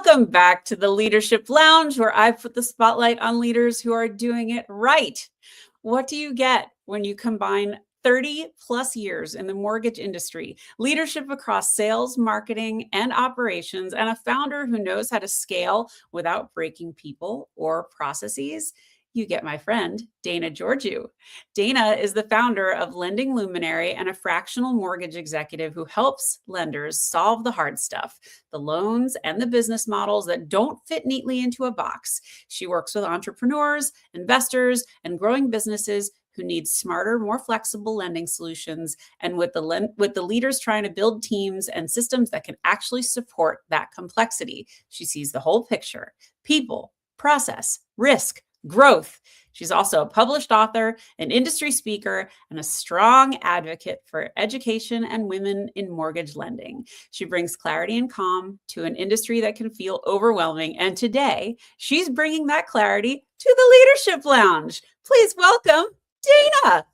Welcome back to the Leadership Lounge, where I put the spotlight on leaders who are doing it right. What do you get when you combine 30 plus years in the mortgage industry, leadership across sales, marketing, and operations, and a founder who knows how to scale without breaking people or processes? You get my friend, Dana Georgiou. Dana is the founder of Lending Luminary and a fractional mortgage executive who helps lenders solve the hard stuff, the loans and the business models that don't fit neatly into a box. She works with entrepreneurs, investors, and growing businesses who need smarter, more flexible lending solutions, and with the leaders trying to build teams and systems that can actually support that complexity. She sees the whole picture: people, process, risk, growth. She's also a published author, an industry speaker, and a strong advocate for education and women in mortgage lending. She brings clarity and calm to an industry that can feel overwhelming. And today, she's bringing that clarity to the Leadership Lounge. Please welcome Dana.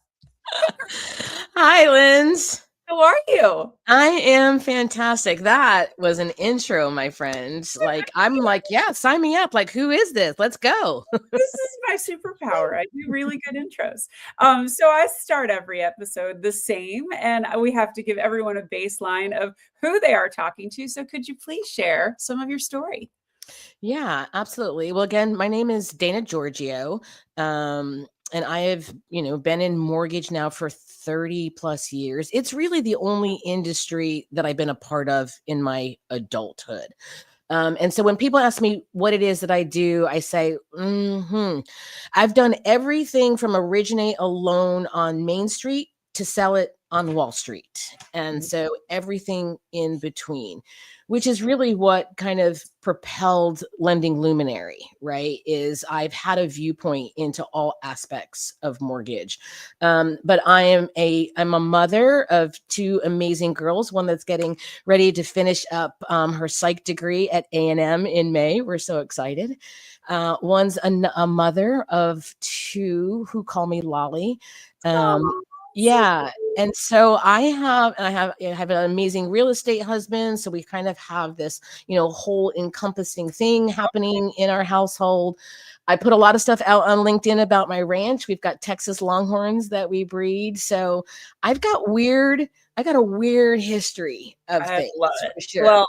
Hi, Linz. How are you? I am fantastic. That was an intro, my friend. I'm like, yeah, sign me up. Like, who is this? Let's go. This is my superpower. I do really good intros. So I start every episode the same, and we have to give everyone a baseline of who they are talking to. So could you please share some of your story? Yeah, absolutely. Well, again, my name is Dana Georgiou. And I have, been in mortgage now for 30 plus years. It's really the only industry that I've been a part of in my adulthood. And so when people ask me what it is that I do, I say, I've done everything from originate a loan on Main Street to sell it on Wall Street. And so everything in between, which is really what kind of propelled Lending Luminary, right? Is I've had a viewpoint into all aspects of mortgage. But I'm a mother of two amazing girls, one that's getting ready to finish up her psych degree at A&M in May. We're so excited. One's a mother of two who call me Lolly. Yeah. And so I have an amazing real estate husband. So we kind of have this, whole encompassing thing happening in our household. I put a lot of stuff out on LinkedIn about my ranch. We've got Texas Longhorns that we breed. So I got a weird history of things. I love it. For sure. Well,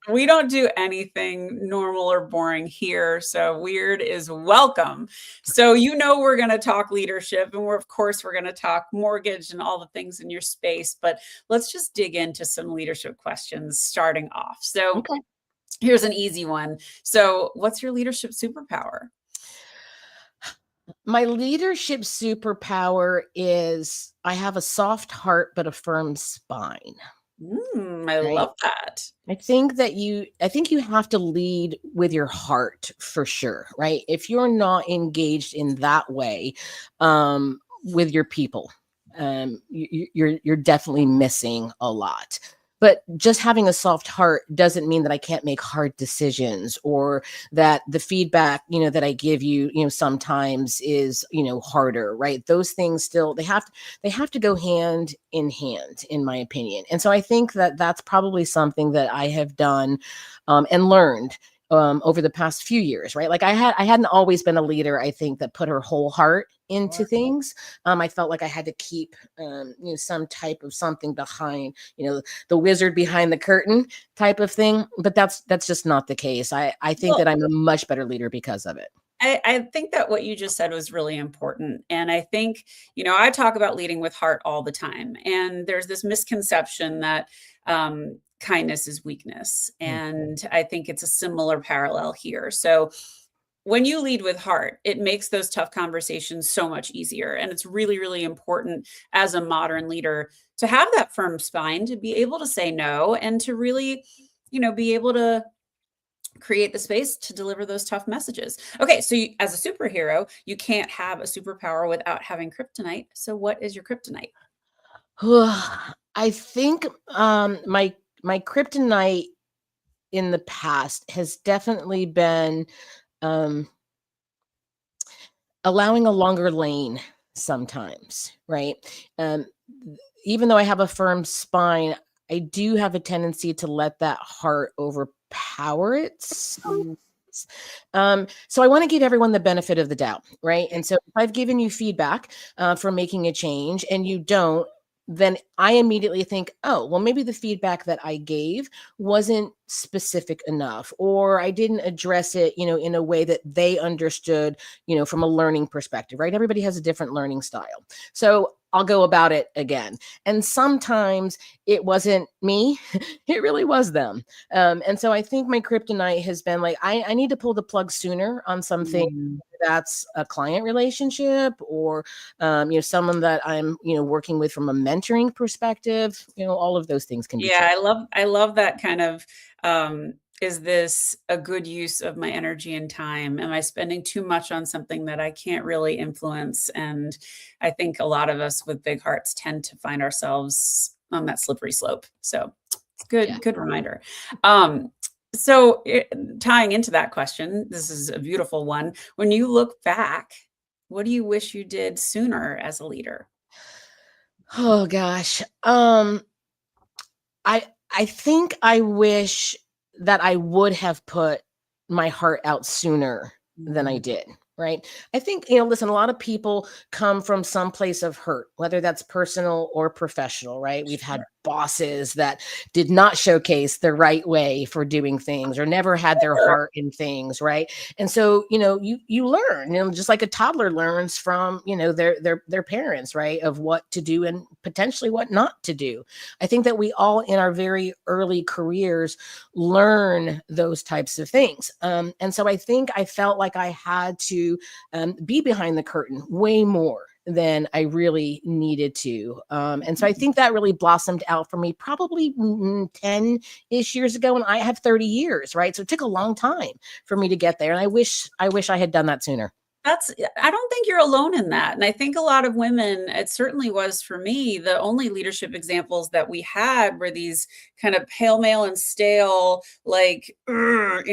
we don't do anything normal or boring here, so weird is welcome. So we're going to talk leadership, and we're going to talk mortgage and all the things in your space, but let's just dig into some leadership questions starting off. So Here's an easy one. So what's your leadership superpower? My leadership superpower is I have a soft heart, but a firm spine. I love that. I think you have to lead with your heart for sure, right? If you're not engaged in that way with your people, you're definitely missing a lot. But just having a soft heart doesn't mean that I can't make hard decisions, or that the feedback, that I give you, sometimes is, harder, right? Those things still, they have to go hand in hand, in my opinion. And so I think that that's probably something that I have done and learned over the past few years, right? Like I hadn't always been a leader, I think, that put her whole heart into things. I felt like I had to keep, some type of something behind, the wizard behind the curtain type of thing. But that's just not the case. I think that I'm a much better leader because of it. I think that what you just said was really important. And I think, I talk about leading with heart all the time. And there's this misconception that kindness is weakness. And I think it's a similar parallel here. So when you lead with heart, it makes those tough conversations so much easier. And it's really, really important as a modern leader to have that firm spine, to be able to say no, and to really, be able to create the space to deliver those tough messages. Okay, so as a superhero, you can't have a superpower without having kryptonite. So what is your kryptonite? I think my kryptonite in the past has definitely been allowing a longer lane sometimes, right? Even though I have a firm spine, I do have a tendency to let that heart overpower it. So I want to give everyone the benefit of the doubt, right? And so if I've given you feedback for making a change and you don't, then I immediately think, oh, well, maybe the feedback that I gave wasn't specific enough, or I didn't address it, in a way that they understood, from a learning perspective, right? Everybody has a different learning style. So I'll go about it again. And sometimes it wasn't me, it really was them. And so I think my kryptonite has been like, I need to pull the plug sooner on something. That's a client relationship, or someone that I'm working with from a mentoring perspective. All of those things can be Yeah, true. I love that kind of, is this a good use of my energy and time? Am I spending too much on something that I can't really influence? And I think a lot of us with big hearts tend to find ourselves on that slippery slope. So it's Yeah. good reminder. So tying into that question, this is a beautiful one. When you look back, what do you wish you did sooner as a leader? Oh gosh. I think I wish that I would have put my heart out sooner than I Mhm. did. Right. I think, listen, a lot of people come from some place of hurt, whether that's personal or professional, right? We've had Sure. bosses that did not showcase the right way for doing things, or never had their heart in things, right? And so, you learn, just like a toddler learns from, their parents, right, of what to do and potentially what not to do. I think that we all in our very early careers learn those types of things. And so I think I felt like I had to be behind the curtain way more than I really needed to. And so I think that really blossomed out for me probably 10-ish years ago, and I have 30 years, right? So it took a long time for me to get there. And I wish I had done that sooner. I don't think you're alone in that. And I think a lot of women, it certainly was for me, the only leadership examples that we had were these kind of pale male and stale, like, heart,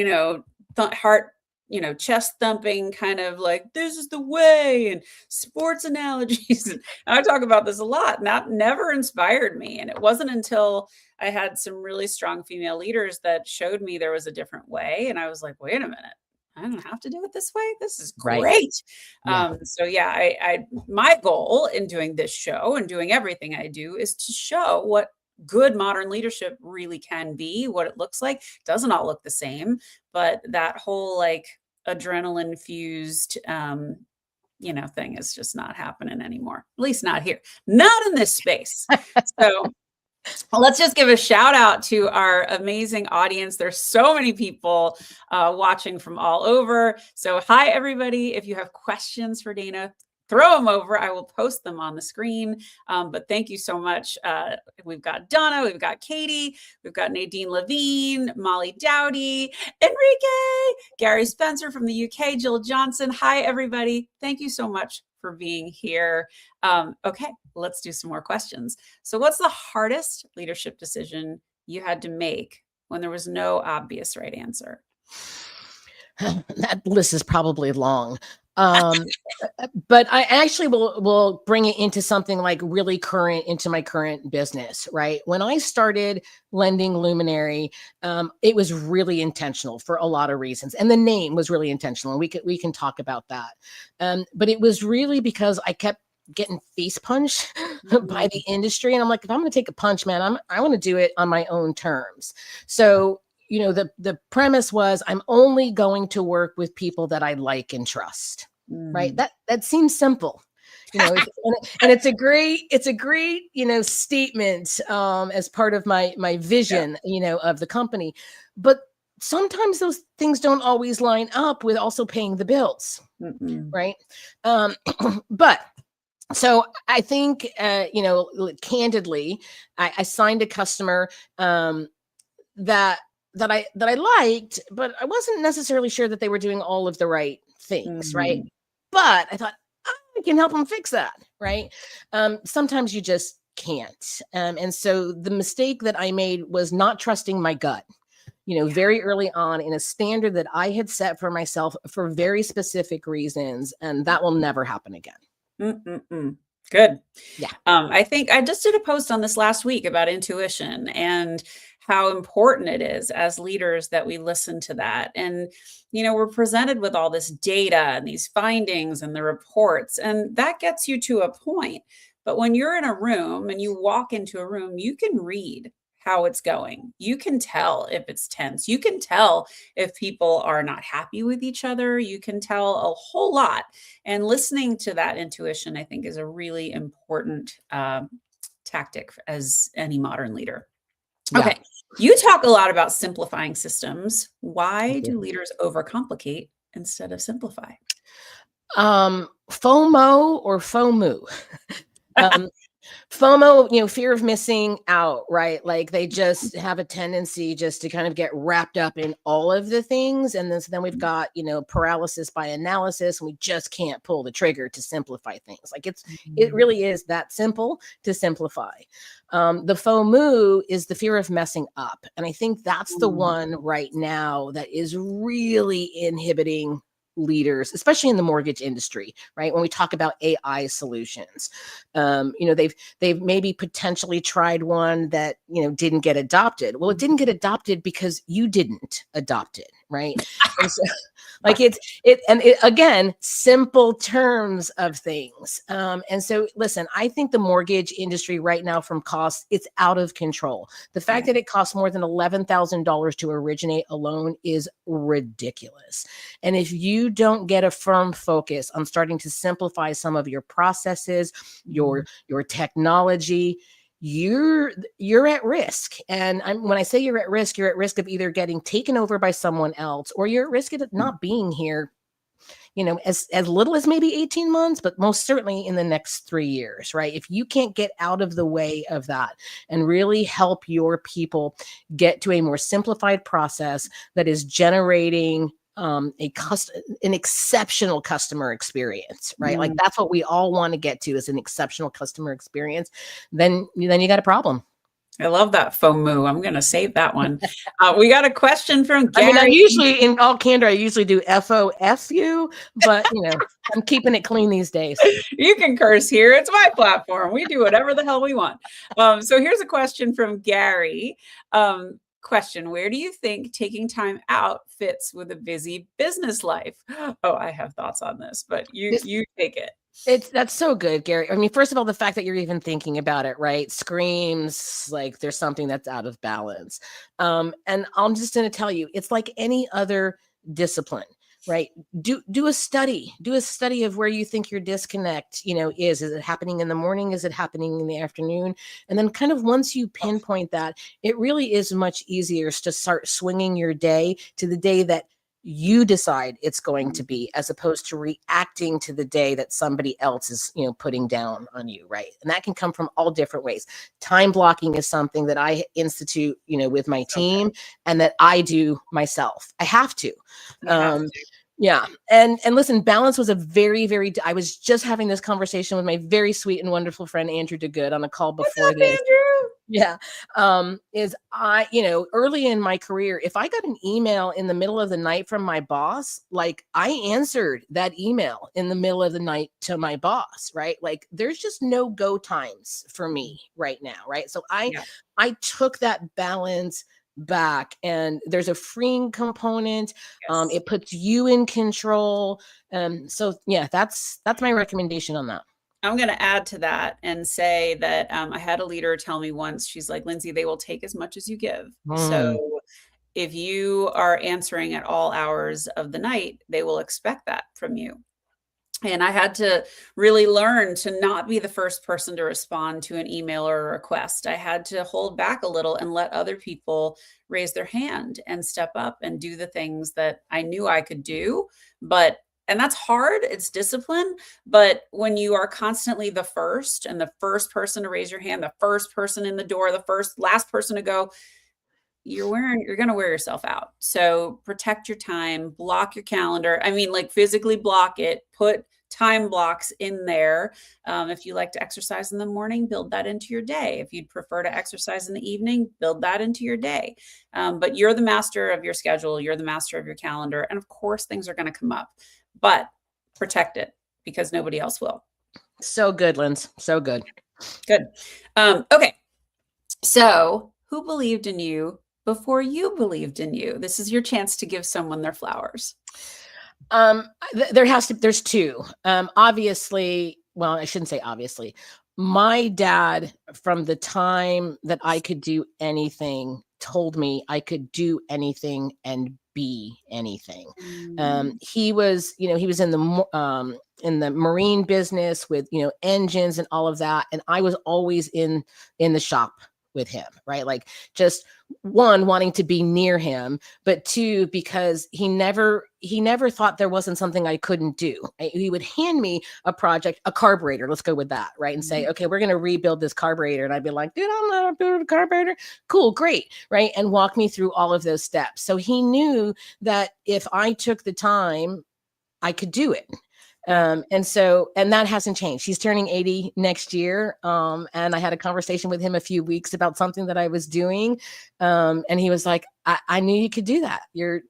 chest thumping, kind of like, this is the way, and sports analogies. And I talk about this a lot. And that never inspired me. And it wasn't until I had some really strong female leaders that showed me there was a different way. And I was like, wait a minute. I don't have to do it this way. This is Right. great. Yeah. So yeah, my goal in doing this show and doing everything I do is to show what good modern leadership really can be, what it looks like. Doesn't all look the same, but that whole like adrenaline fused thing is just not happening anymore. At least not here. Not in this space. So let's just give a shout out to our amazing audience. There's so many people watching from all over. So hi, everybody. If you have questions for Dana, throw them over. I will post them on the screen. But thank you so much. We've got Donna, we've got Katie, we've got Nadine Levine, Molly Dowdy, Enrique, Gary Spencer from the UK, Jill Johnson. Hi, everybody. Thank you so much for being here. Okay, let's do some more questions. So what's the hardest leadership decision you had to make when there was no obvious right answer? That list is probably long. But I actually will bring it into something like really current into my current business, right? When I started lending Luminary, it was really intentional for a lot of reasons, and the name was really intentional. And we can talk about that. But it was really because I kept getting face punched by the industry, and I'm like, if I'm going to take a punch, man, I want to do it on my own terms. So the premise was I'm only going to work with people that I like and trust. Right. That seems simple, and it's a great, statement as part of my vision, of the company. But sometimes those things don't always line up with also paying the bills. Right. But so I think, candidly, I signed a customer that I liked, but I wasn't necessarily sure that they were doing all of the right things, right? But I thought, I can help them fix that, right? Sometimes you just can't. And so the mistake that I made was not trusting my gut, very early on, in a standard that I had set for myself for very specific reasons, and that will never happen again. Good. Yeah. I think I just did a post on this last week about intuition and how important it is as leaders that we listen to that. And, we're presented with all this data and these findings and the reports, and that gets you to a point. But when you're in a room and you walk into a room, you can read how it's going. You can tell if it's tense. You can tell if people are not happy with each other. You can tell a whole lot. And listening to that intuition, I think, is a really important tactic as any modern leader. Yeah. Okay. You talk a lot about simplifying systems. Why Thank you. do leaders overcomplicate instead of simplify? FOMO or FOMO. FOMO, fear of missing out, right? Like they just have a tendency just to kind of get wrapped up in all of the things. And then we've got, paralysis by analysis, and we just can't pull the trigger to simplify things. Like it really is that simple to simplify. The FOMO is the fear of messing up. And I think that's the one right now that is really inhibiting leaders, especially in the mortgage industry, right? When we talk about AI solutions, they've maybe potentially tried one that, didn't get adopted. Well, it didn't get adopted because you didn't adopt it, right? And so, like again, simple terms of things. And so listen, I think the mortgage industry right now from costs, it's out of control. The fact that it costs more than $11,000 to originate a loan is ridiculous. And if you don't get a firm focus on starting to simplify some of your processes, your technology, you're at risk. And when I say you're at risk of either getting taken over by someone else, or you're at risk of not being here, as little as maybe 18 months, but most certainly in the next 3 years, right? If you can't get out of the way of that and really help your people get to a more simplified process that is generating an exceptional customer experience, right? Like that's what we all want to get to, is an exceptional customer experience. Then you got a problem. I love that FOMO. I'm going to save that one. We got a question from Gary. I mean, I usually, in all candor, I usually do FOFU, but I'm keeping it clean these days. You can curse here. It's my platform. We do whatever the hell we want. So here's a question from Gary. Question: where do you think taking time out fits with a busy business life? Oh, I have thoughts on this, but you take it. That's so good, Gary. I mean, first of all, the fact that you're even thinking about it, right, screams like there's something that's out of balance. And I'm just going to tell you, it's like any other discipline, right? Do a study of where you think your disconnect, is it happening in the morning? Is it happening in the afternoon? And then kind of once you pinpoint that, it really is much easier to start swinging your day to the day that you decide it's going to be, as opposed to reacting to the day that somebody else is, putting down on you, right? And that can come from all different ways. Time blocking is something that I institute, with my team, and that I do myself. I have to. Yeah. And listen, balance was a very, very, I was just having this conversation with my very sweet and wonderful friend, Andrew DeGood, on a call before this. Andrew? Yeah. Is I, early in my career, if I got an email in the middle of the night from my boss, like I answered that email in the middle of the night to my boss, right? Like there's just no go times for me right now. Right. So I took that balance back, and there's a freeing component. It puts you in control. So yeah, that's my recommendation on that. I'm going to add to that and say that I had a leader tell me once, she's like, Lindsay, they will take as much as you give. So if you are answering at all hours of the night, they will expect that from you. And I had to really learn to not be the first person to respond to an email or a request. I had to hold back a little and let other people raise their hand and step up and do the things that I knew I could do. And that's hard. It's discipline. But when you are constantly the first and the first person to raise your hand, the first person in the door, last person to go, you're going to wear yourself out. So protect your time, block your calendar. I mean, like physically block it, put time blocks in there. If you like to exercise in the morning, build that into your day. If you'd prefer to exercise in the evening, build that into your day. But you're the master of your schedule. You're the master of your calendar. And of course, things are going to come up, but protect it because nobody else will. So good, Linz. So good. Good. Okay. So who believed in you before you believed in you? This is your chance to give someone their flowers. There's two. Obviously, well, I shouldn't say obviously. My dad, from the time that I could do anything, told me I could do anything and be anything. He was, he was in the marine business with, engines and all of that, and I was always in the shop with him, right? Like, just one, wanting to be near him, but two, because he never thought there wasn't something I couldn't do. He would hand me a project, a carburetor, let's go with that, right? And say, okay, we're going to rebuild this carburetor. And I'd be like, dude, I'm not building a carburetor. Cool, great, right? And walk me through all of those steps. So he knew that if I took the time, I could do it. And that hasn't changed. He's turning 80 next year. And I had a conversation with him a few weeks about something that I was doing. And he was like, I knew you could do that.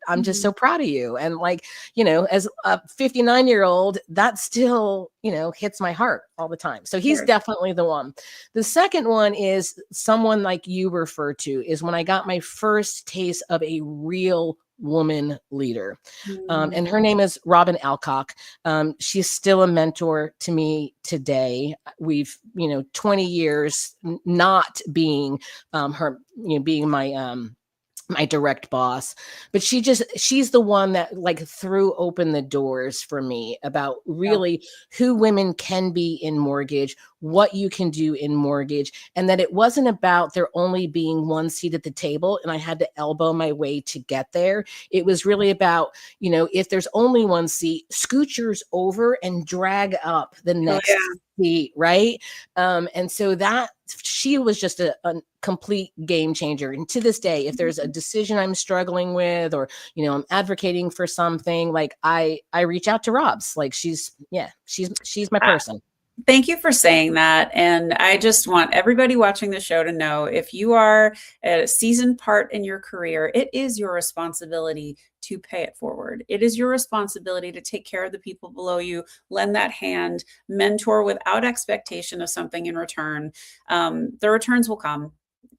I'm just so proud of you. And like, as a 59-year-old, that still, hits my heart all the time. So he's definitely the one. The second one is someone like you refer to, is when I got my first taste of a real woman leader. And her name is Robin Alcock. She's still a mentor to me today. We've, 20 years not being her, being my direct boss, but she's the one that like threw open the doors for me about really who women can be in mortgage, what you can do in mortgage, and that it wasn't about there only being one seat at the table and I had to elbow my way to get there. It was really about, if there's only one seat, scoochers over and drag up the next seat, right? And so that she was just a complete game changer. And to this day, if there's a decision I'm struggling with, or, I'm advocating for something, like I reach out to Rob's. Like she's my person. Thank you for saying that. And I just want everybody watching the show to know, if you are a seasoned part in your career, it is your responsibility to pay it forward. It is your responsibility to take care of the people below you, lend that hand, mentor without expectation of something in return. The returns will come.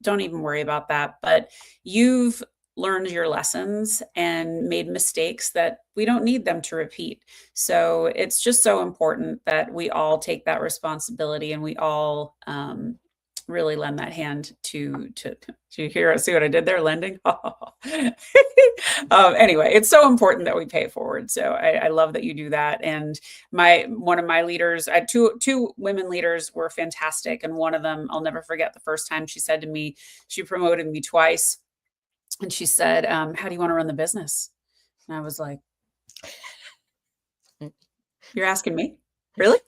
Don't even worry about that. But you've learned your lessons and made mistakes that we don't need them to repeat. So it's just so important that we all take that responsibility and we all really lend that hand to hear. See what I did there? Lending. Anyway, it's so important that we pay it forward. So I love that you do that. And one of my leaders, I had two women leaders, were fantastic. And one of them, I'll never forget the first time she said to me, she promoted me twice. And she said, how do you want to run the business? And I was like, you're asking me? Really?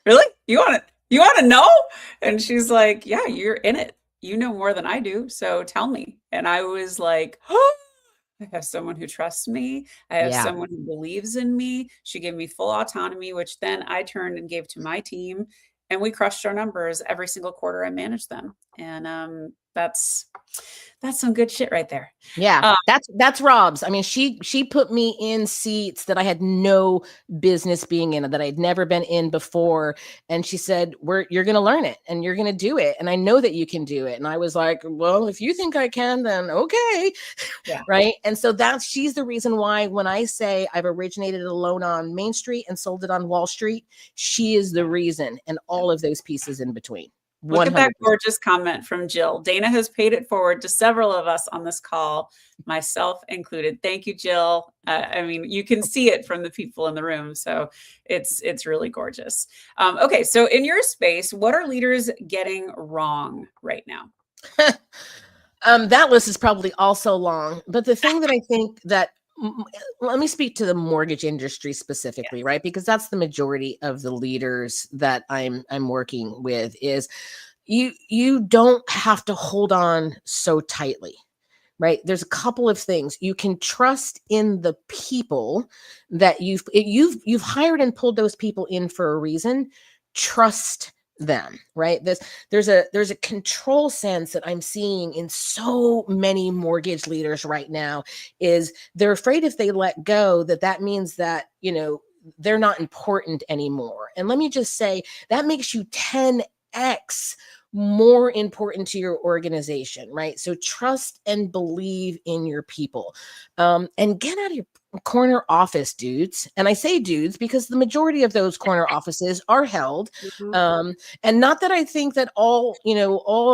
Really? You want to know? And she's like, yeah, you're in it. You know more than I do. So tell me. And I was like, oh, I have someone who trusts me. I have someone who believes in me. She gave me full autonomy, which then I turned and gave to my team. And we crushed our numbers every single quarter I managed them. And that's some good shit right there. Yeah, that's Rob's. I mean, she put me in seats that I had no business being in, that I'd never been in before. And she said, you're going to learn it and you're going to do it. And I know that you can do it. And I was like, well, if you think I can, then okay. Yeah. Right. And so she's the reason why, when I say I've originated a loan on Main Street and sold it on Wall Street, she is the reason, and all of those pieces in between. 100%. Look at that gorgeous comment from Jill. Dana has paid it forward to several of us on this call, myself included. Thank you, Jill. I mean, you can see it from the people in the room. So it's really gorgeous. Okay. So in your space, what are leaders getting wrong right now? That list is probably also long, but the thing that I think that, let me speak to the mortgage industry specifically, right? Because that's the majority of the leaders that I'm working with, is you don't have to hold on so tightly, right? There's a couple of things. You can trust in the people that you've hired and pulled those people in for a reason. Trust them, right? There's a control sense that I'm seeing in so many mortgage leaders right now, is they're afraid if they let go, that means that, they're not important anymore. And let me just say, that makes you 10x more important to your organization, right? So trust and believe in your people, and get out of your corner office, dudes. And I say dudes because the majority of those corner offices are held. And not that I think that all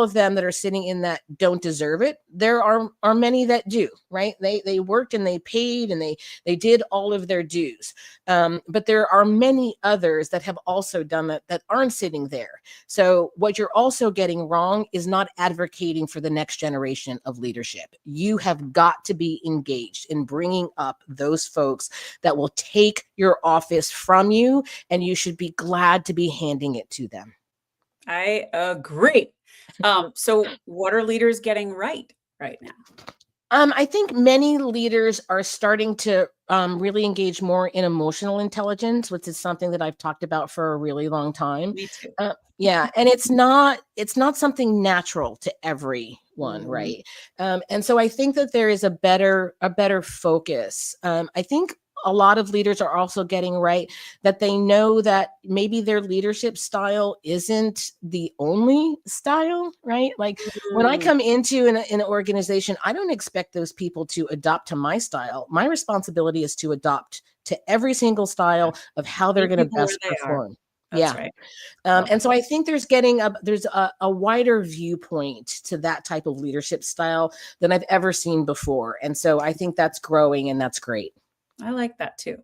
of them that are sitting in that don't deserve it. There are many that do, right? They worked and they paid and they did all of their dues. But there are many others that have also done that aren't sitting there. So what you're also getting wrong is not advocating for the next generation of leadership. You have got to be engaged in bringing up those folks that will take your office from you, and you should be glad to be handing it to them. I agree. So what are leaders getting right now? I think many leaders are starting to really engage more in emotional intelligence, which is something that I've talked about for a really long time. Me too. Yeah, and it's not something natural to everyone, right? And so I think that there is a better focus. I think a lot of leaders are also getting right that they know that maybe their leadership style isn't the only style, right? Like when I come into an organization, I don't expect those people to adopt to my style. My responsibility is to adopt to every single style of how they're going to best perform. That's right. And so I think there's a wider viewpoint to that type of leadership style than I've ever seen before. And so I think that's growing, and that's great. I like that too.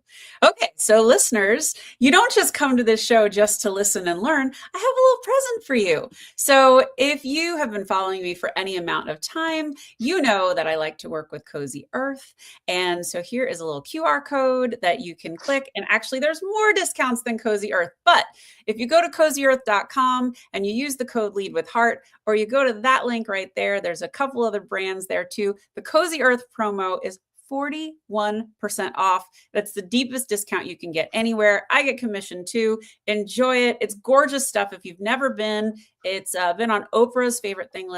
Okay, so listeners, you don't just come to this show just to listen and learn. I have a little present for you. So if you have been following me for any amount of time, you know that I like to work with Cozy Earth. And so here is a little QR code that you can click. And actually, there's more discounts than Cozy Earth. But if you go to cozyearth.com and you use the code Lead with Heart, or you go to that link right there, there's a couple other brands there too. The Cozy Earth promo is 41% off. That's the deepest discount you can get anywhere. I get commission too. Enjoy it. It's gorgeous stuff. If you've never been, it's been on Oprah's favorite things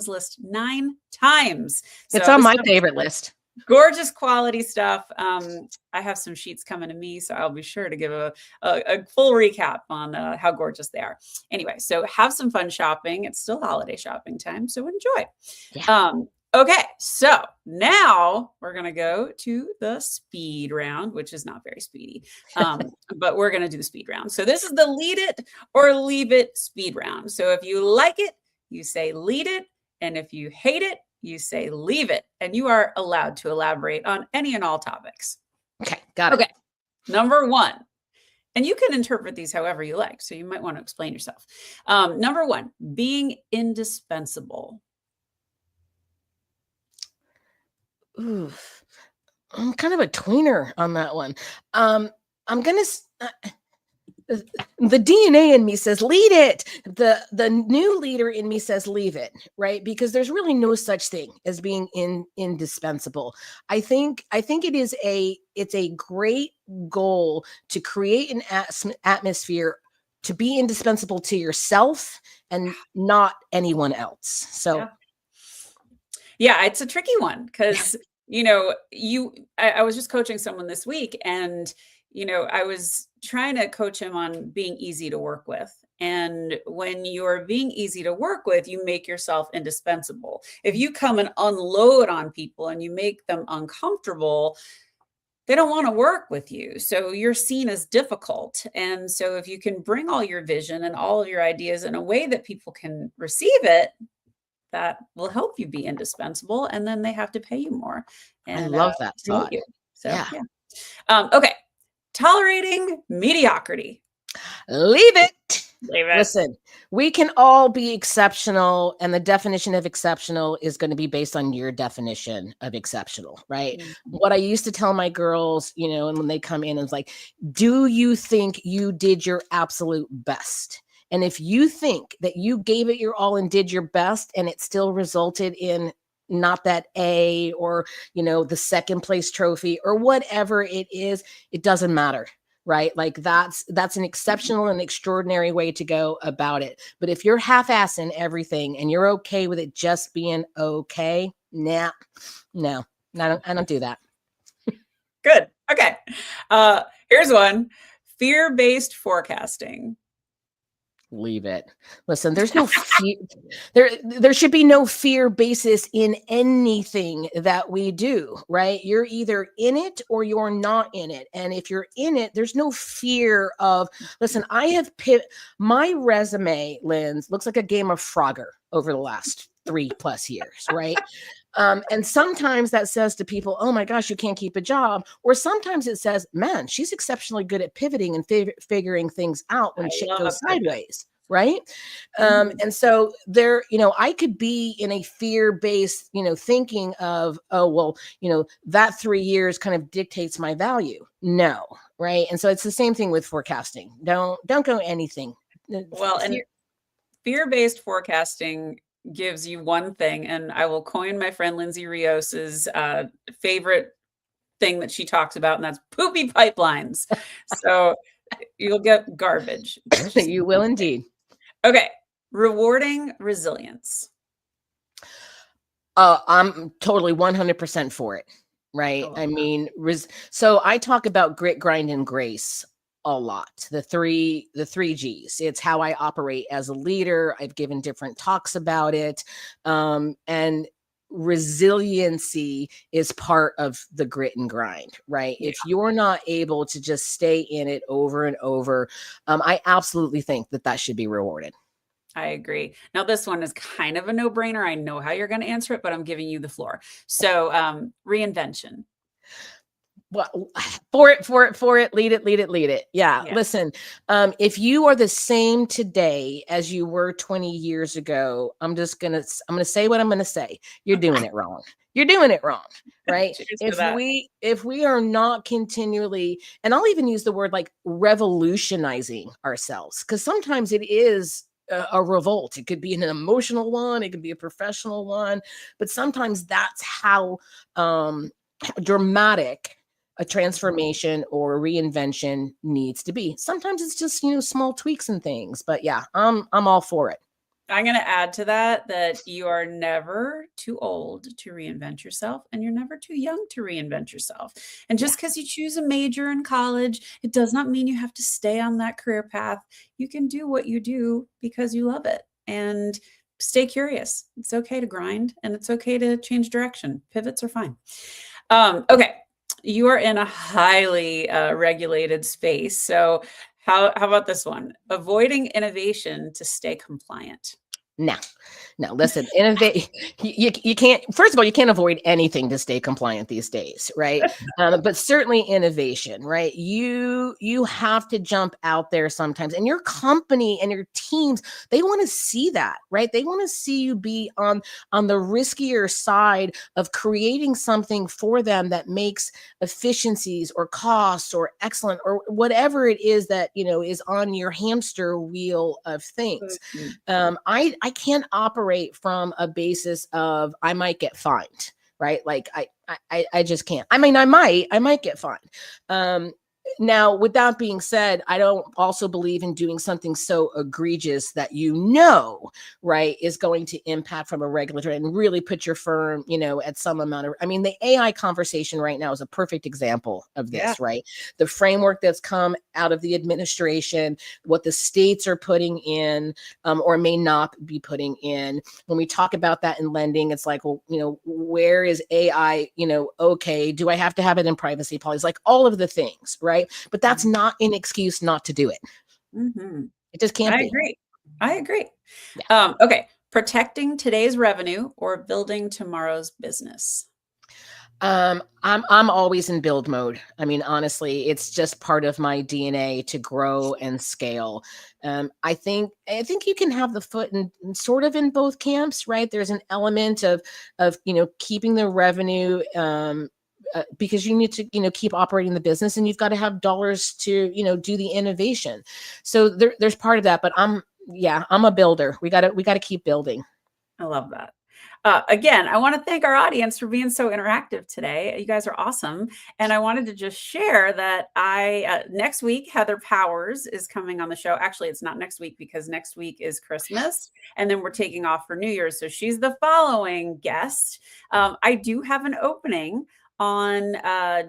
list 9 times. So it's on my favorite list. Gorgeous quality stuff. I have some sheets coming to me, so I'll be sure to give a full recap on how gorgeous they are. Anyway, so have some fun shopping. It's still holiday shopping time, so enjoy. Yeah. Okay, so now we're going to go to the speed round, which is not very speedy, but we're going to do the speed round. So this is the lead it or leave it speed round. So if you like it, you say lead it. And if you hate it, you say leave it. And you are allowed to elaborate on any and all topics. Okay, got it. Okay, number 1. And you can interpret these however you like. So you might want to explain yourself. Number 1, being indispensable. Ooh, I'm kind of a tweener on that one. I'm gonna. The DNA in me says lead it. The new leader in me says leave it, right? Because there's really no such thing as being indispensable. I think it's a great goal to create an atmosphere to be indispensable to yourself and not anyone else. So. Yeah, it's a tricky one because, I was just coaching someone this week and, I was trying to coach him on being easy to work with. And when you're being easy to work with, you make yourself indispensable. If you come and unload on people and you make them uncomfortable, they don't want to work with you. So you're seen as difficult. And so if you can bring all your vision and all of your ideas in a way that people can receive it, that will help you be indispensable, and then they have to pay you more. And I love that thought. So yeah. Okay. Tolerating mediocrity. Leave it. Leave it. Listen, we can all be exceptional, and the definition of exceptional is going to be based on your definition of exceptional, right? Mm-hmm. What I used to tell my girls, and when they come in, it's like, do you think you did your absolute best? And if you think that you gave it your all and did your best and it still resulted in not that A or, the second place trophy or whatever it is, it doesn't matter, right? Like that's an exceptional and extraordinary way to go about it. But if you're half-assing everything and you're okay with it just being okay, no, I don't do that. Good. Okay. Here's one. Fear-based forecasting. Leave it. Listen, there's no fear. There should be no fear basis in anything that we do, right? You're either in it or you're not in it. And if you're in it, there's no fear of, listen, I have my resume, Lynn, looks like a game of Frogger over the last 3+ years, right? And sometimes that says to people, oh my gosh, you can't keep a job. Or sometimes it says, man, she's exceptionally good at pivoting and figuring things out when I shit love goes a pivot. sideways. Right. Mhm. And so there, I could be in a fear-based, thinking of, oh, well, that 3 years kind of dictates my value. No. Right. And so it's the same thing with forecasting. Don't go anything. Well, and fear-based forecasting gives you one thing, and I will coin my friend Lindsay Rios's favorite thing that she talks about, and that's poopy pipelines. So you'll get garbage. You will indeed. Okay. Rewarding resilience. I'm totally 100% for it. Right. I mean, so I talk about grit, grind, and grace a lot. The three G's. It's how I operate as a leader. I've given different talks about it. And resiliency is part of the grit and grind, right? Yeah. If you're not able to just stay in it over and over, I absolutely think that should be rewarded. I agree. Now, this one is kind of a no-brainer. I know how you're going to answer it, but I'm giving you the floor. So, reinvention. Well, for it, lead it. Yeah. Listen, if you are the same today as you were 20 years ago, I'm going to say what I'm going to say. You're doing it wrong. You're doing it wrong, right? If we are not continually, and I'll even use the word like revolutionizing ourselves, because sometimes it is a revolt. It could be an emotional one. It could be a professional one, but sometimes that's how dramatic a transformation or a reinvention needs to be. Sometimes it's just, small tweaks and things, but yeah, I'm all for it. I'm going to add to that you are never too old to reinvent yourself, and you're never too young to reinvent yourself. And just because you choose a major in college, it does not mean you have to stay on that career path. You can do what you do because you love it, and stay curious. It's okay to grind, and it's okay to change direction. Pivots are fine. Okay. You are in a highly regulated space. So how about this one? Avoiding innovation to stay compliant. No, listen, innovate. You can't, first of all, you can't avoid anything to stay compliant these days, right? But certainly innovation, right? You have to jump out there sometimes, and your company and your teams, they want to see that, right? They want to see you be on the riskier side of creating something for them that makes efficiencies or costs or excellent or whatever it is that, is on your hamster wheel of things. I can't operate from a basis of I might get fined, right? Like I just can't. I mean, I might get fined. Now, with that being said, I don't also believe in doing something so egregious that right, is going to impact from a regulatory and really put your firm, at some amount of, I mean, the AI conversation right now is a perfect example of this, right? The framework that's come out of the administration, what the states are putting in or may not be putting in. When we talk about that in lending, it's like, well, where is AI, okay, do I have to have it in privacy policies? Like all of the things, right? But that's not an excuse not to do it. Mm-hmm. It just can't be. I agree. Yeah. Okay. Protecting today's revenue or building tomorrow's business. I'm always in build mode. I mean, honestly, it's just part of my DNA to grow and scale. I think you can have the foot in sort of in both camps, right? There's an element of keeping the revenue because you need to, keep operating the business, and you've got to have dollars to, do the innovation. So there's part of that, but I'm a builder. We got to keep building. I love that. Again, I want to thank our audience for being so interactive today. You guys are awesome. And I wanted to just share that next week, Heather Powers is coming on the show. Actually, it's not next week because next week is Christmas, and then we're taking off for New Year's. So she's the following guest. I do have an opening on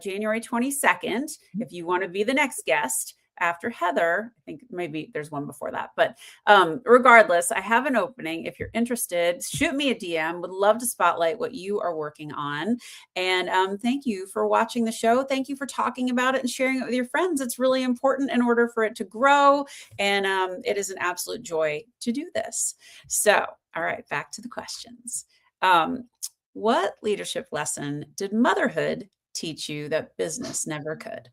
January 22nd. If you want to be the next guest after Heather, I think maybe there's one before that, but regardless, I have an opening. If you're interested, shoot me a DM. Would love to spotlight what you are working on. And thank you for watching the show. Thank you for talking about it and sharing it with your friends. It's really important in order for it to grow. And it is an absolute joy to do this. So, all right, back to the questions. What leadership lesson did motherhood teach you that business never could?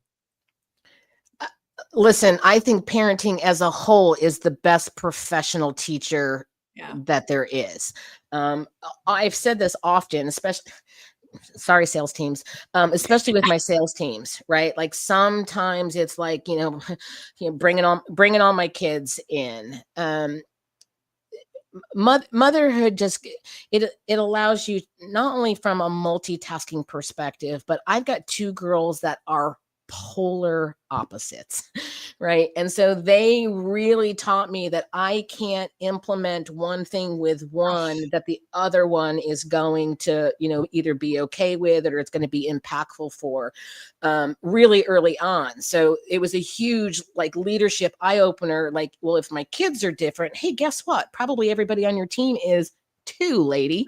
Listen, I think parenting as a whole is the best professional teacher that there is. I've said this often, especially, sorry, sales teams, especially with my sales teams, right? Like sometimes it's like, bringing all my kids in. Motherhood just it allows you not only from a multitasking perspective, but I've got two girls that are polar opposites, right? And so they really taught me that I can't implement one thing with one that the other one is going to, either be okay with or it's going to be impactful for really early on. So it was a huge leadership eye opener. Like, well, if my kids are different, hey, guess what? Probably everybody on your team is too, lady.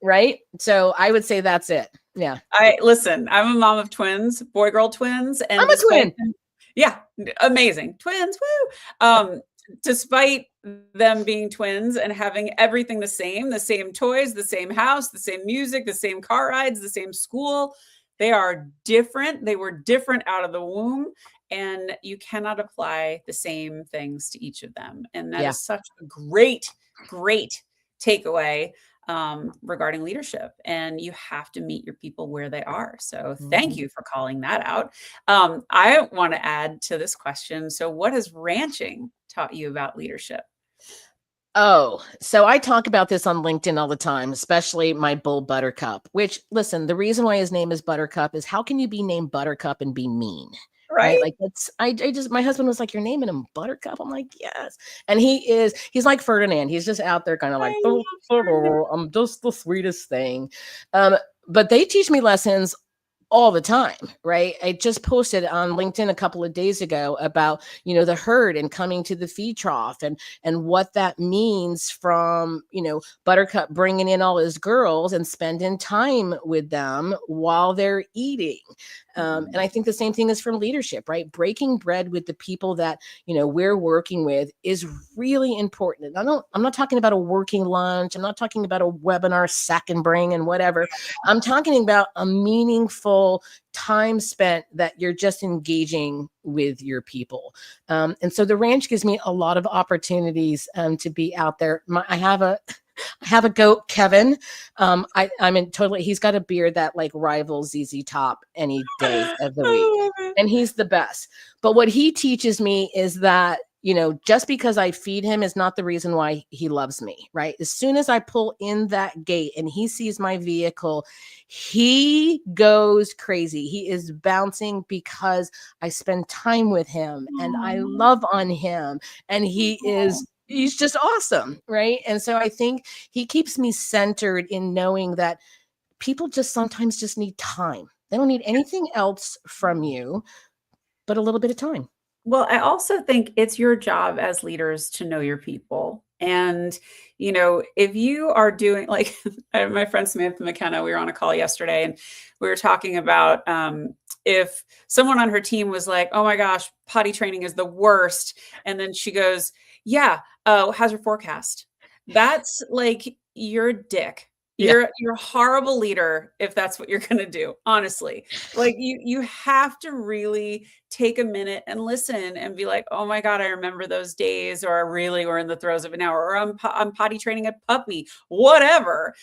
Right? So I would say that's it. Yeah. Listen, I'm a mom of twins, boy-girl twins. And I'm a twin. Yeah. Amazing. Twins. Woo. Despite them being twins and having everything the same toys, the same house, the same music, the same car rides, the same school, they are different. They were different out of the womb, and you cannot apply the same things to each of them. And that is such a great takeaway regarding leadership, and you have to meet your people where they are. So thank you for calling that out. I want to add to this question. So what has ranching taught you about leadership? Oh, so I talk about this on LinkedIn all the time, especially my bull Buttercup, which, listen, the reason why his name is Buttercup is how can you be named Buttercup and be mean? Right? Like my husband was like, you're naming him Buttercup. I'm like, yes. And he's like Ferdinand. He's just out there kind of like, I'm just the sweetest thing. But they teach me lessons all the time, right? I just posted on LinkedIn a couple of days ago about, the herd and coming to the feed trough and what that means from, Buttercup bringing in all his girls and spending time with them while they're eating. And I think the same thing is from leadership, right? Breaking bread with the people that, we're working with is really important. And I'm not talking about a working lunch. I'm not talking about a webinar, sack and bring and whatever. I'm talking about a meaningful time spent that you're just engaging with your people. And so the ranch gives me a lot of opportunities to be out there. I have a goat, Kevin. He's got a beard that rivals ZZ Top any day of the week. And he's the best. But what he teaches me is that, just because I feed him is not the reason why he loves me, right? As soon as I pull in that gate and he sees my vehicle, he goes crazy. He is bouncing because I spend time with him and I love on him, and he's just awesome, right? And so I think he keeps me centered in knowing that people just sometimes just need time. They don't need anything else from you but a little bit of time. Well, I also think it's your job as leaders to know your people. And, if you are doing my friend Samantha McKenna, we were on a call yesterday and we were talking about if someone on her team was like, oh my gosh, potty training is the worst. And then she goes, yeah, how's your forecast? That's like, you're a dick. You're a horrible leader if that's what you're going to do. Honestly, you have to really take a minute and listen and be like, oh my God, I remember those days, or I really were in the throes of an hour, or I'm potty training a puppy, whatever.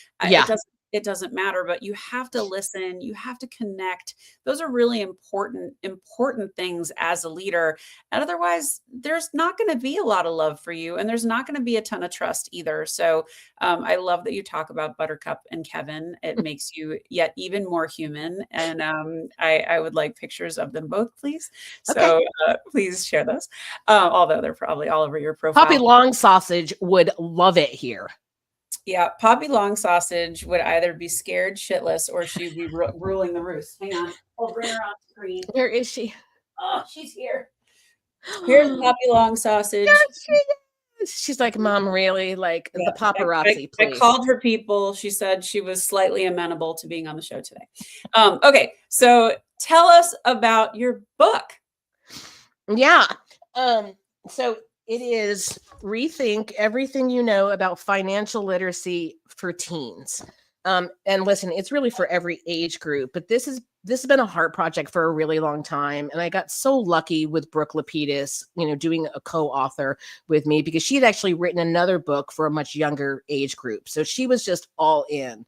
It doesn't matter, but you have to listen. You have to connect. Those are really important things as a leader. And otherwise, there's not going to be a lot of love for you, and there's not going to be a ton of trust either. So I love that you talk about Buttercup and Kevin. It makes you yet even more human. And I would like pictures of them both, please. Okay. So please share those. Although they're probably all over your profile. Poppy Long Sausage would love it here. Yeah, Poppy Long Sausage would either be scared shitless or she'd be ruling the roost. Hang on, I'll bring her on screen. Where is she? Oh, she's here. Here's Poppy Long Sausage. She's like, Mom, really? Like Yeah, the paparazzi, I please. called her people. She said she was slightly amenable to being on the show today. Okay, so tell us about your book. Yeah. So it is Rethink Everything You Know About Financial Literacy for Teens. And listen, it's really for every age group, but this has been a heart project for a really long time. And I got so lucky with Brooke Lapidus, doing a co-author with me because she had actually written another book for a much younger age group. So she was just all in.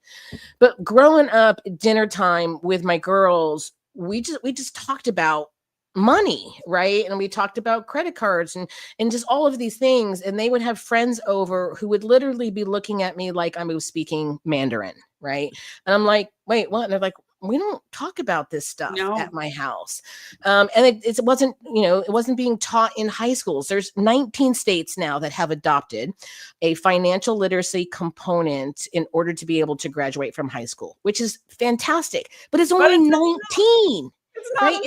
But growing up dinner time with my girls, we just talked about money, right? And we talked about credit cards and just all of these things. And they would have friends over who would literally be looking at me like I was speaking Mandarin, right? And I'm like, wait, what? And they're like, we don't talk about this stuff at my house. And it wasn't, it wasn't being taught in high schools. There's 19 states now that have adopted a financial literacy component in order to be able to graduate from high school, which is fantastic. But it's only 19, right?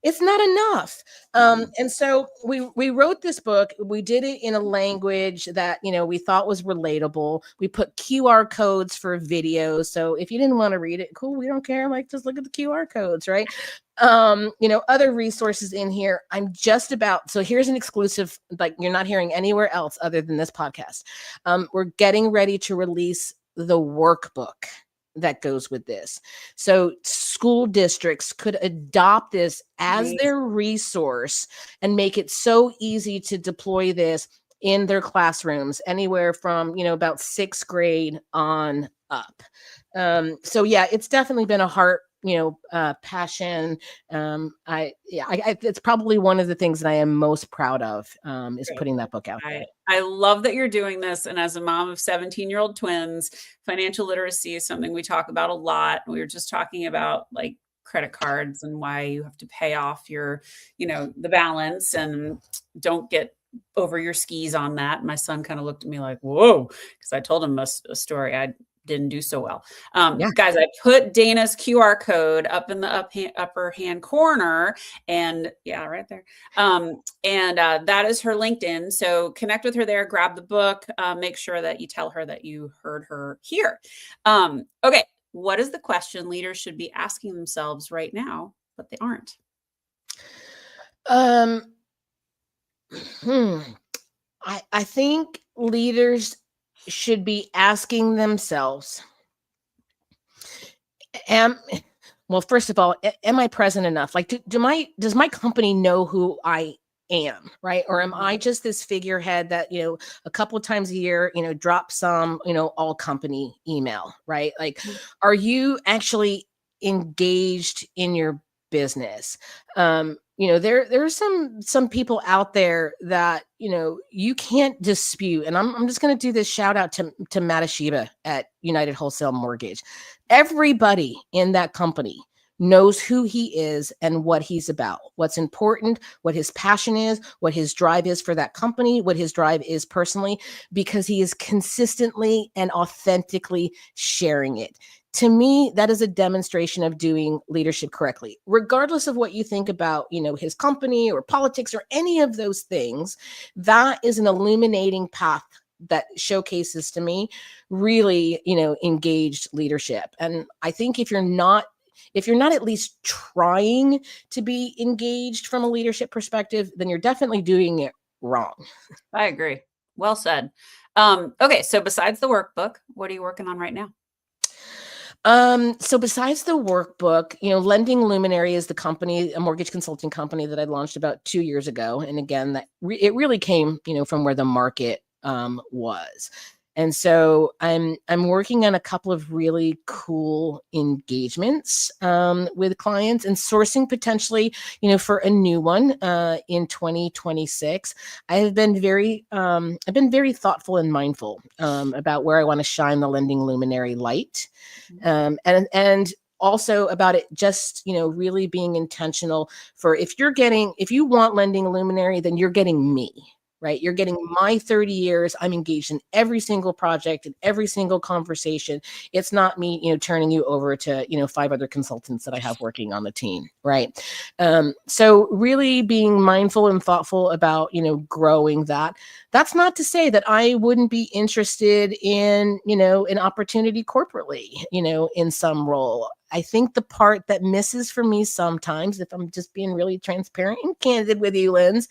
It's not enough. And so we wrote this book. We did it in a language that, we thought was relatable. We put QR codes for videos. So if you didn't want to read it, cool, we don't care. Like, just look at the QR codes, right? Other resources in here. So here's an exclusive, like you're not hearing anywhere else other than this podcast. We're getting ready to release the workbook that goes with this. So school districts could adopt this as their resource and make it so easy to deploy this in their classrooms, anywhere from, about 6th grade on up. So yeah, it's definitely been a heart, passion. It's probably one of the things that I am most proud of, is putting that book out there. I love that you're doing this. And as a mom of 17-year-old twins, financial literacy is something we talk about a lot. We were just talking about like credit cards and why you have to pay off your, the balance and don't get over your skis on that. My son kind of looked at me like, whoa, because I told him a story I didn't do so well. Guys, I put Dana's QR code up in the upper hand corner, and right there. That is her LinkedIn. So connect with her there, grab the book, make sure that you tell her that you heard her here. Okay. What is the question leaders should be asking themselves right now, but they aren't? I think leaders should be asking themselves, first of all, am I present enough? Like, does my company know who I am, right? Or am I just this figurehead that, a couple of times a year, drop some, all company email, right? Like, are you actually engaged in your business? There are some people out there that, you can't dispute. And I'm just going to do this shout out to Matasheba at United Wholesale Mortgage. Everybody in that company knows who he is and what he's about, what's important, what his passion is, what his drive is for that company, what his drive is personally, because he is consistently and authentically sharing it. To me, that is a demonstration of doing leadership correctly, regardless of what you think about, his company or politics or any of those things. That is an illuminating path that showcases to me really, engaged leadership. And I think if you're not at least trying to be engaged from a leadership perspective, then you're definitely doing it wrong. I agree. Well said. Okay. So besides the workbook, what are you working on right now? So besides the workbook, Lending Luminary is the company, a mortgage consulting company that I launched about 2 years ago. And again, it really came, from where the market was. And so I'm working on a couple of really cool engagements with clients and sourcing potentially, for a new one in 2026. I've been very thoughtful and mindful about where I want to shine the Lending Luminary light, and also about it just, really being intentional for if you want Lending Luminary, then you're getting me. right? You're getting my 30 years. I'm engaged in every single project and every single conversation. It's not me, turning you over to, 5 other consultants that I have working on the team, right? So really being mindful and thoughtful about, growing that. That's not to say that I wouldn't be interested in, an opportunity corporately, in some role. I think the part that misses for me sometimes, if I'm just being really transparent and candid with you, Linz,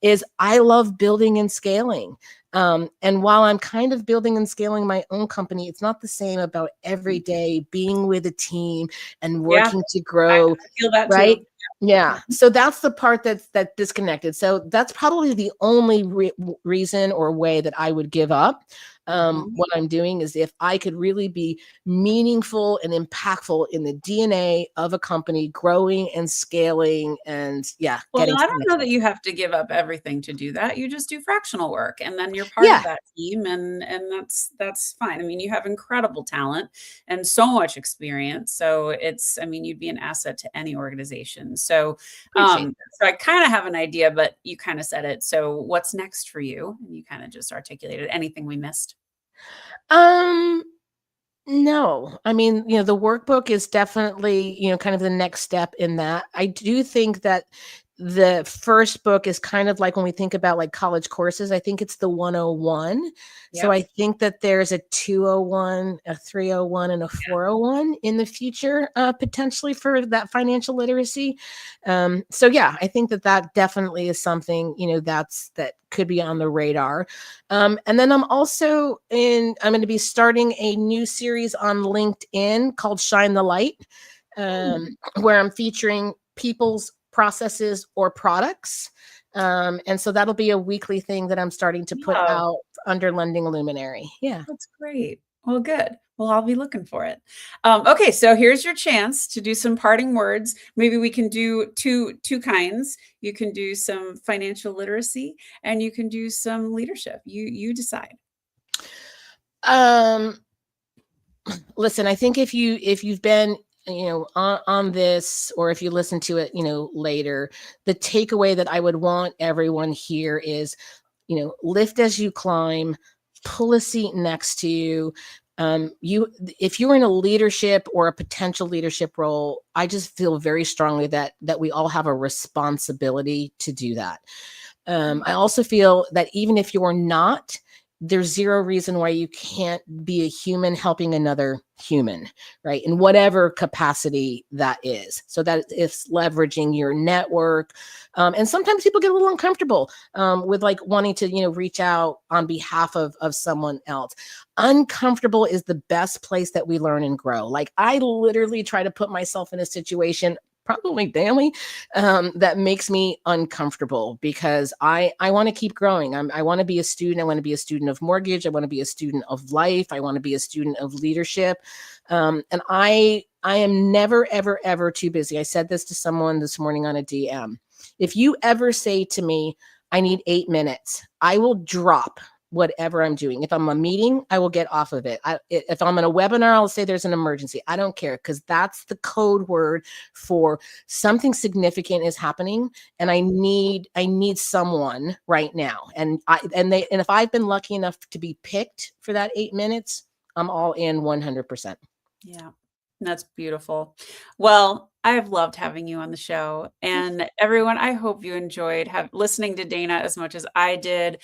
is I love building and scaling. And while I'm kind of building and scaling my own company, it's not the same about every day being with a team and Yeah, working to I grow, feel that right? too. Yeah. So that's the part that's disconnected. So that's probably the only reason or way that I would give up what I'm doing, is if I could really be meaningful and impactful in the DNA of a company, growing and scaling and Well, getting to I the don't next know level. that you have to give up everything to do that. You just do fractional work, and then you're part of Yeah. that team, and that's fine. I mean, you have incredible talent and so much experience. So you'd be an asset to any organization. So, Appreciate so I kind of have an idea, but you kind of said it. So what's next for you? And you kind of just articulated anything we missed. No, I mean, the workbook is definitely, kind of the next step in that. I do think that the first book is kind of like when we think about like college courses, I think it's the 101. So Yep. I think that there's a 201, a 301, and a 401 in the future, potentially for that financial literacy. So yeah, I think that that definitely is something, that could be on the radar. And then I'm going to be starting a new series on LinkedIn called Shine the Light, where I'm featuring people's processes or products. And so that'll be a weekly thing that I'm starting to put Oh, out under Lending Luminary. Yeah. that's great. Well, good. Well, I'll be looking for it. Okay, so here's your chance to do some parting words. Maybe we can do two kinds. You can do some financial literacy, and you can do some leadership. You decide. Um, Listen, I think if you've been on this, or if you listen to it later, the takeaway that I would want everyone here is, lift as you climb, pull a seat next to you. If you're in a leadership or a potential leadership role, I just feel very strongly that we all have a responsibility to do that. I also feel that even if you're not, there's zero reason why you can't be a human helping another human, right? In whatever capacity that is. So that it's leveraging your network. And sometimes people get a little uncomfortable with like wanting to, reach out on behalf of someone else. Uncomfortable is the best place that we learn and grow. Like I literally try to put myself in a situation probably daily that makes me uncomfortable, because I want to keep growing. I want to be a student. I want to be a student of mortgage. I want to be a student of life. I want to be a student of leadership. And I am never, ever, ever too busy. I said this to someone this morning on a DM. If you ever say to me, I need 8 minutes, I will drop whatever I'm doing. If I'm a meeting, I will get off of it. If I'm in a webinar, I'll say there's an emergency. I don't care, because that's the code word for something significant is happening, and I need someone right now. And if I've been lucky enough to be picked for that 8 minutes, I'm all in 100%. Yeah, that's beautiful. Well, I have loved having you on the show, and everyone, I hope you enjoyed listening to Dana as much as I did.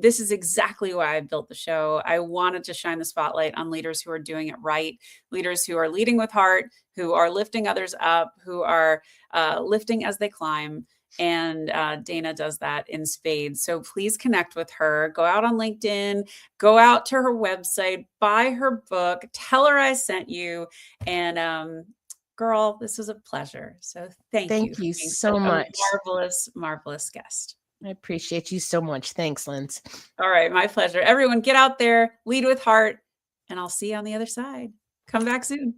This is exactly why I built the show. I wanted to shine the spotlight on leaders who are doing it right, leaders who are leading with heart, who are lifting others up, who are lifting as they climb. And Dana does that in spades. So please connect with her. Go out on LinkedIn, go out to her website, buy her book, tell her I sent you. And girl, this was a pleasure. So thank you Thank for you being such so a much. marvelous, marvelous guest. I appreciate you so much. Thanks, Linz. All right, my pleasure. Everyone, get out there, lead with heart, and I'll see you on the other side. Come back soon.